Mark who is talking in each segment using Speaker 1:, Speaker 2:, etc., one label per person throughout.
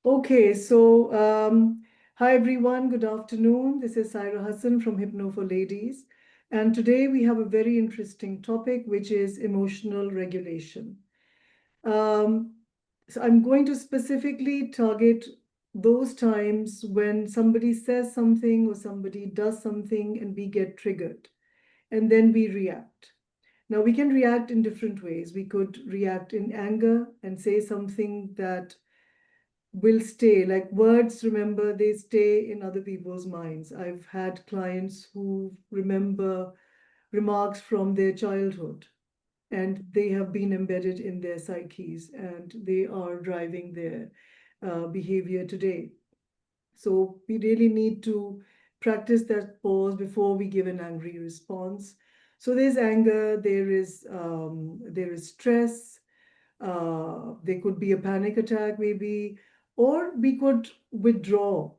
Speaker 1: Okay, hi everyone, good afternoon. This is Saira Hassan from Hypno for Ladies. And today we have a very interesting topic, which is emotional regulation. Um, so I'm going to specifically target those times when somebody says something or somebody does something and we get triggered and then we react. Now, we can react in different ways. We could react in anger and say something that will stay. Like words, remember, they stay in other people's minds. I've had clients who remember remarks from their childhood and they have been embedded in their psyches and they are driving their behavior today. So we really need to practice that pause before we give an angry response. So there's anger, there is stress, there could be a panic attack, maybe, or we could withdraw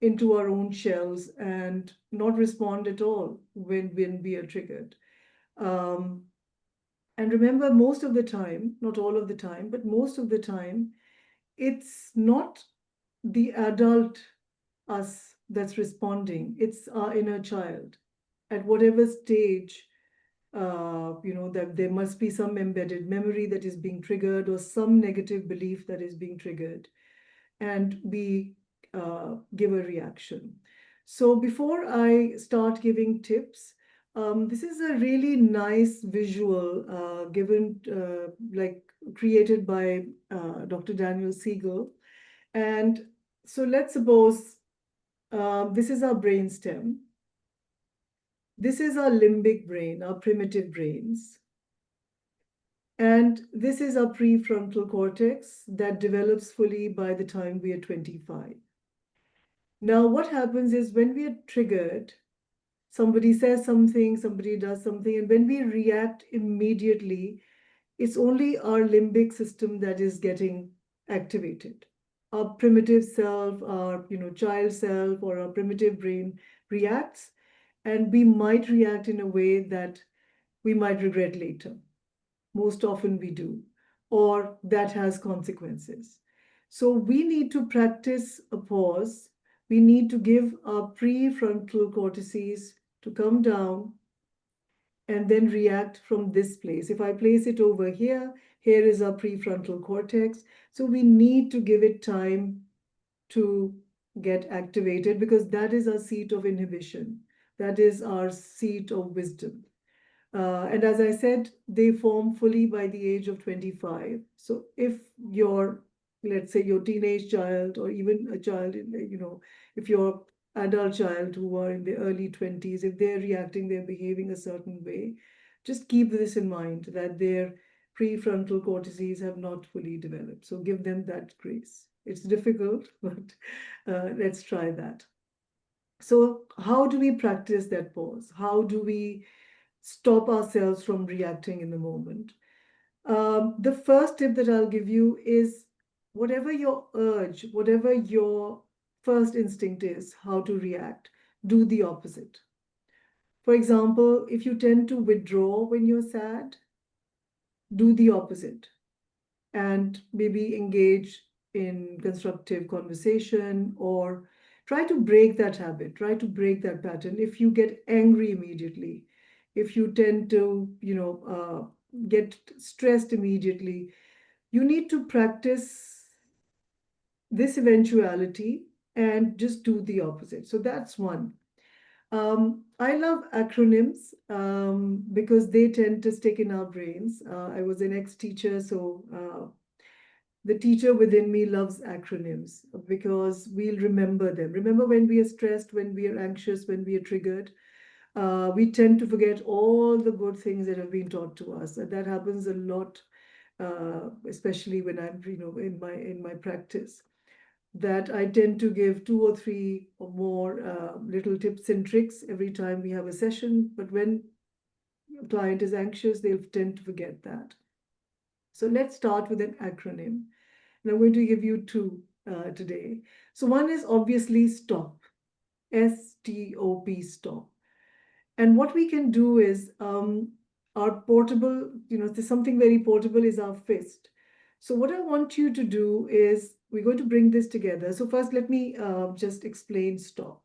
Speaker 1: into our own shells and not respond at all when we are triggered. Um, and remember, most of the time, not all of the time, but most of the time, it's not the adult us that's responding, it's our inner child. At whatever stage that there must be some embedded memory that is being triggered or some negative belief that is being triggered, and we give a reaction. So before I start giving tips, this is a really nice visual given, like created by Dr. Daniel Siegel. And so let's suppose this is our brain stem. This is our limbic brain, our primitive brains. And this is our prefrontal cortex that develops fully by the time we are 25. Now, what happens is when we are triggered, somebody says something, somebody does something, and when we react immediately, it's only our limbic system that is getting activated. Our primitive self, our child self, or our primitive brain reacts, and we might react in a way that we might regret later. Most often we do, or that has consequences. So we need to practice a pause. We need to give our prefrontal cortices to come down and then react from this place. If I place it over here, here is our prefrontal cortex. So we need to give it time to get activated because that is our seat of inhibition. That is our seat of wisdom. And as I said, they form fully by the age of 25. So if let's say your teenage child or even a child, if your adult child who are in the early 20s, if they're reacting, they're behaving a certain way, just keep this in mind that their prefrontal cortices have not fully developed. So give them that grace. It's difficult, but let's try that. So how do we practice that pause? How do we stop ourselves from reacting in the moment? The first tip that I'll give you is whatever your urge, whatever your first instinct is, how to react, do the opposite. For example, if you tend to withdraw when you're sad, do the opposite and maybe engage in constructive conversation or try to break that habit, try to break that pattern. If you get angry immediately, if you tend to, get stressed immediately, you need to practice this eventuality and just do the opposite. So that's one. I love acronyms because they tend to stick in our brains. I was an ex-teacher, so the teacher within me loves acronyms because we'll remember them. Remember when we are stressed, when we are anxious, when we are triggered, we tend to forget all the good things that have been taught to us. And that happens a lot, especially when I'm, in my practice. That I tend to give 2 or 3 or more little tips and tricks every time we have a session. But when a client is anxious, they'll tend to forget that. So let's start with an acronym. And I'm going to give you two today. So one is obviously stop, S-T-O-P, stop. And what we can do is our portable, there's something very portable is our fist. So what I want you to do is we're going to bring this together. So first, let me just explain stop.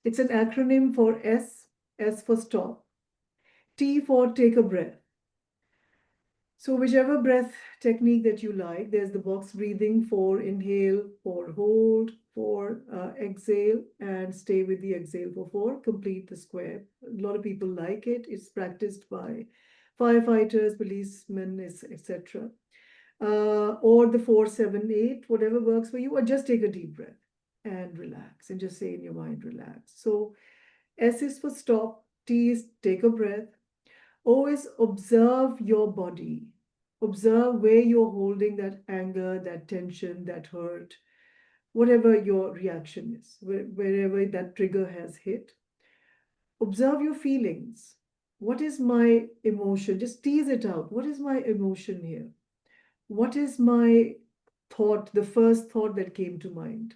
Speaker 1: It's an acronym for S, S for stop, T for take a breath. So whichever breath technique that you like, there's the box breathing for inhale, for hold, for exhale, and stay with the exhale for 4, complete the square. A lot of people like it. It's practiced by firefighters, policemen, etc. Or the 4-7-8, whatever works for you, or just take a deep breath and relax and just say in your mind, relax. So S is for stop, T is take a breath. Always observe your body. Observe where you're holding that anger, that tension, that hurt, whatever your reaction is, wherever that trigger has hit. Observe your feelings. What is my emotion? Just tease it out. What is my emotion here? What is my thought, the first thought that came to mind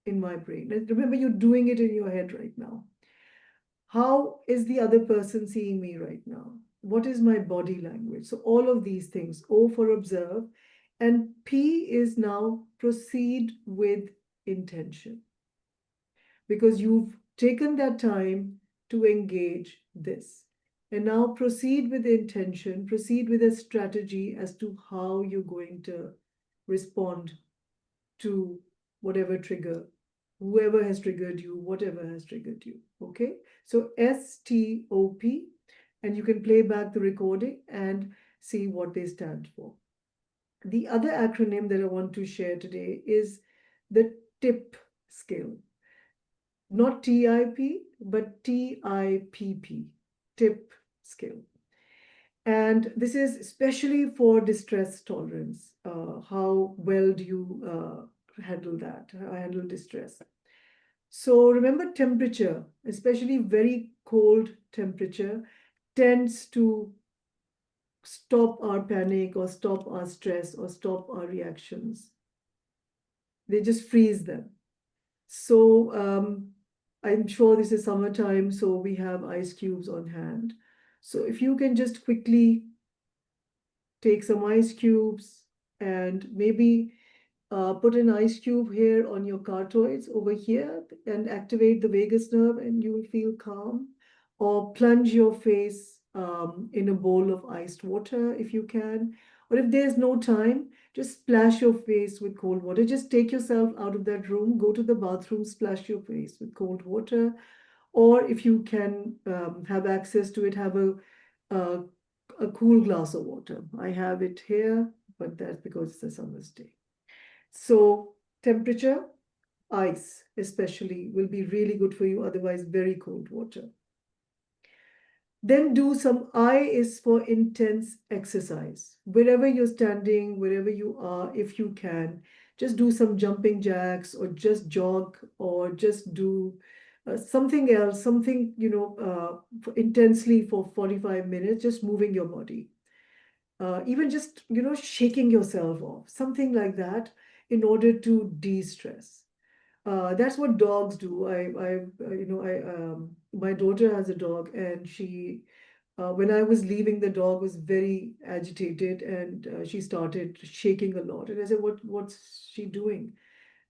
Speaker 1: in my brain? And remember, you're doing it in your head right now. How is the other person seeing me right now? What is my body language? So all of these things. O for observe. And P is now proceed with intention. Because you've taken that time to engage this. And now proceed with intention, proceed with a strategy as to how you're going to respond to whatever trigger, whoever has triggered you, whatever has triggered you. Okay, so STOP, and you can play back the recording and see what they stand for. The other acronym that I want to share today is the TIP skill. Not TIP, but TIPP, TIP skill. And this is especially for distress tolerance. How well do you handle that, handle distress? So remember, temperature, especially very cold temperature, tends to stop our panic or stop our stress or stop our reactions. They just freeze them. So I'm sure this is summertime, so we have ice cubes on hand. So if you can just quickly take some ice cubes and maybe put an ice cube here on your cartoids over here and activate the vagus nerve, and you will feel calm. Or plunge your face in a bowl of iced water if you can. Or if there's no time, just splash your face with cold water. Just take yourself out of that room, go to the bathroom, splash your face with cold water. Or if you can have access to it, have a, a cool glass of water. I have it here, but that's because it's a summer's day. So temperature, ice especially, will be really good for you, otherwise very cold water. Then do some, I is for intense exercise. Wherever you're standing, wherever you are, if you can, just do some jumping jacks or just jog or just do something else, something, intensely for 45 minutes, just moving your body. Even just, shaking yourself off, something like that in order to de-stress. That's what dogs do. My daughter has a dog, and she, when I was leaving, the dog was very agitated, and she started shaking a lot. And I said, what's she doing?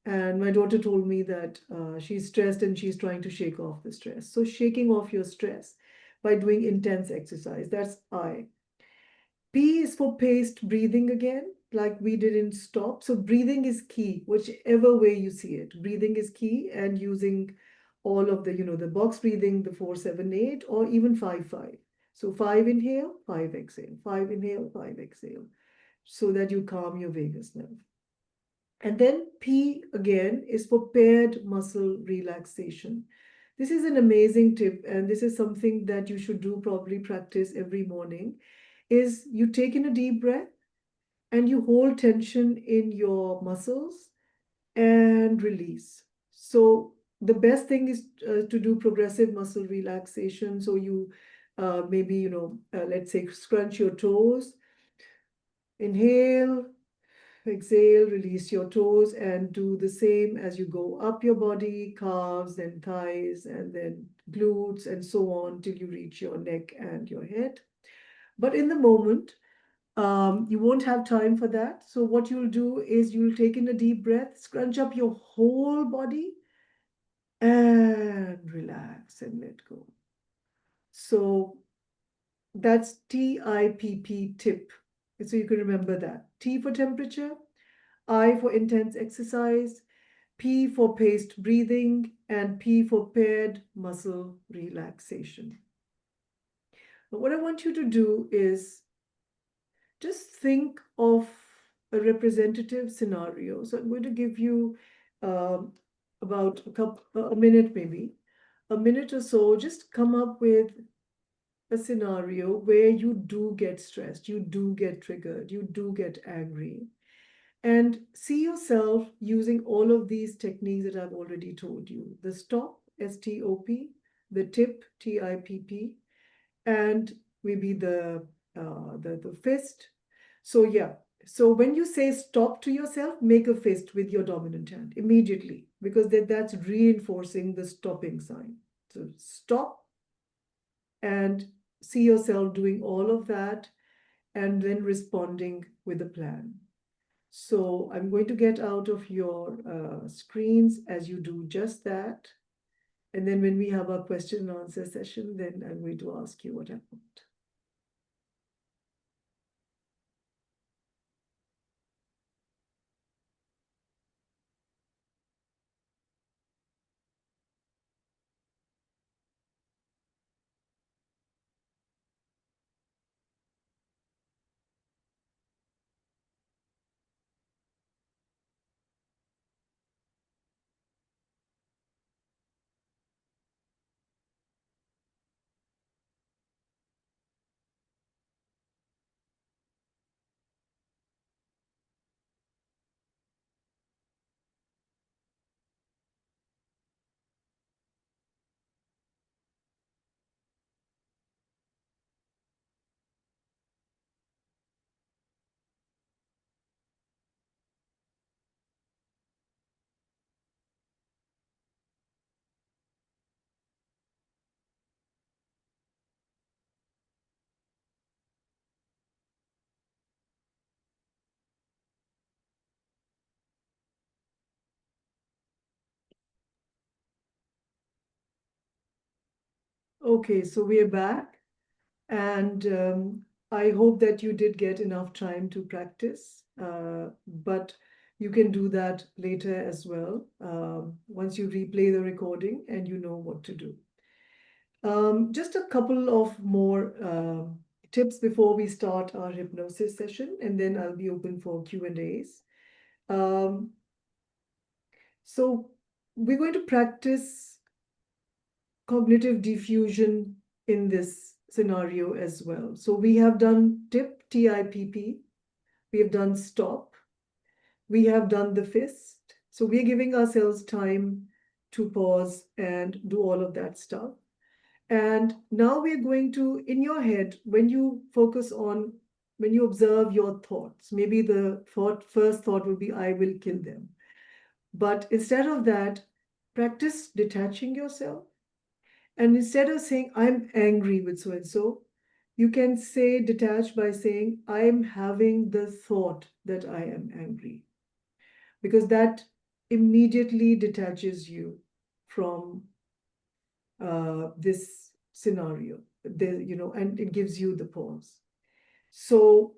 Speaker 1: And my daughter told me that she's stressed and she's trying to shake off the stress. So shaking off your stress by doing intense exercise, that's I. P is for paced breathing again, like we did in stop. So breathing is key, whichever way you see it. Breathing is key, and using all of the, the box breathing, the 4-7-8, or even 5-5. So 5 inhale, 5 exhale, 5 inhale, 5 exhale, so that you calm your vagus nerve. And then P again is for paired muscle relaxation. This is an amazing tip, and this is something that you should do, probably practice every morning, is you take in a deep breath and you hold tension in your muscles and release. So the best thing is to do progressive muscle relaxation. So you maybe, let's say scrunch your toes, inhale, exhale, release your toes, and do the same as you go up your body, calves, then thighs, and then glutes, and so on till you reach your neck and your head. But in the moment, You won't have time for that. So what you'll do is you'll take in a deep breath, scrunch up your whole body, and relax and let go. So that's TIPP, tip. So you can remember that. T for temperature, I for intense exercise, P for paced breathing, and P for paired muscle relaxation. But what I want you to do is just think of a representative scenario. So I'm going to give you um, about a minute, maybe a minute or so. Just come up with a scenario where you do get stressed, you do get triggered, you do get angry, and see yourself using all of these techniques that I've already told you. The stop, STOP, the tip, TIPP, and maybe the fist. So yeah, so when you say stop to yourself, make a fist with your dominant hand immediately, because that's reinforcing the stopping sign. So stop, and see yourself doing all of that and then responding with a plan. So I'm going to get out of your screens as you do just that. And then when we have our question and answer session, then I'm going to ask you what happened. Okay, so we are back, and I hope that you did get enough time to practice, but you can do that later as well, once you replay the recording and you know what to do. Just a couple of more tips before we start our hypnosis session, and then I'll be open for Q&As. Um, so we're going to practice cognitive diffusion in this scenario as well. So we have done tip, TIPP, we have done stop, we have done the fist. So we're giving ourselves time to pause and do all of that stuff. And now we're going to, in your head, when you focus on, when you observe your thoughts, maybe the first thought will be, I will kill them. But instead of that, practice detaching yourself. And instead of saying, I'm angry with so and so, you can say detach by saying, I'm having the thought that I am angry. Because that immediately detaches you from this scenario, and it gives you the pause. So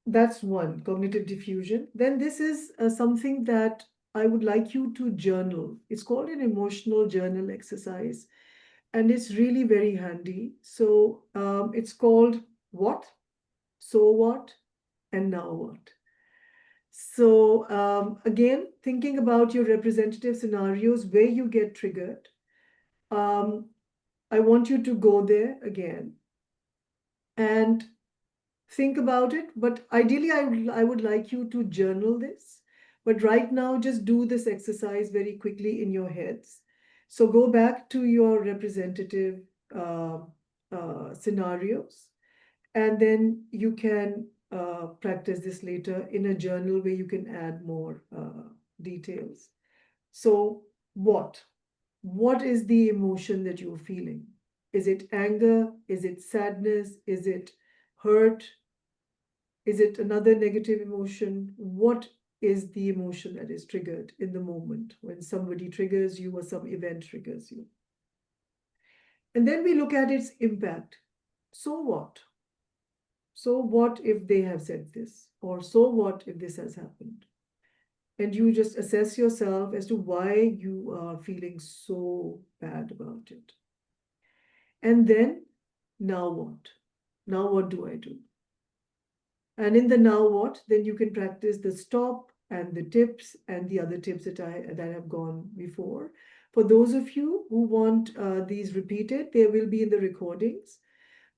Speaker 1: that's one, cognitive diffusion. Then this is something that I would like you to journal. It's called an emotional journal exercise, and it's really very handy. So it's called what, so what, and now what. So again, thinking about your representative scenarios where you get triggered, I want you to go there again and think about it. But ideally, I would like you to journal this. But right now, just do this exercise very quickly in your heads. So go back to your representative uh, scenarios, and then you can practice this later in a journal where you can add more details. So what? What is the emotion that you're feeling? Is it anger? Is it sadness? Is it hurt? Is it another negative emotion? What is the emotion that is triggered in the moment when somebody triggers you or some event triggers you? And then we look at its impact. So what? So what if they have said this? Or so what if this has happened? And you just assess yourself as to why you are feeling so bad about it. And then, now what? Now what do I do? And in the now what, then you can practice the stop and the tips and the other tips that have gone before. For those of you who want these repeated, they will be in the recordings.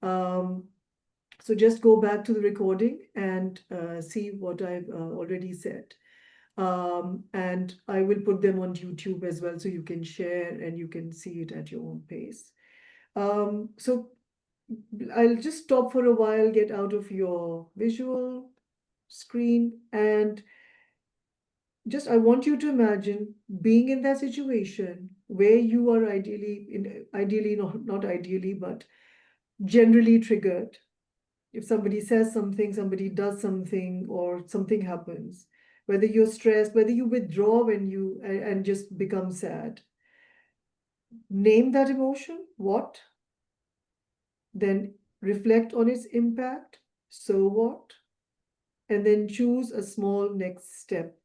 Speaker 1: So just go back to the recording and see what I've already said. And I will put them on YouTube as well, so you can share and you can see it at your own pace. So I'll just stop for a while, get out of your visual screen, and just I want you to imagine being in that situation where you are ideally not ideally, but generally triggered. If somebody says something, somebody does something, or something happens, whether you're stressed, whether you withdraw when you and just become sad, name that emotion, what? Then reflect on its impact, so what? And then choose a small next step,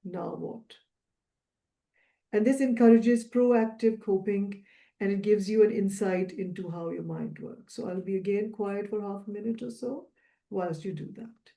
Speaker 1: now what? And this encourages proactive coping, and it gives you an insight into how your mind works. So I'll be again quiet for half a minute or so whilst you do that.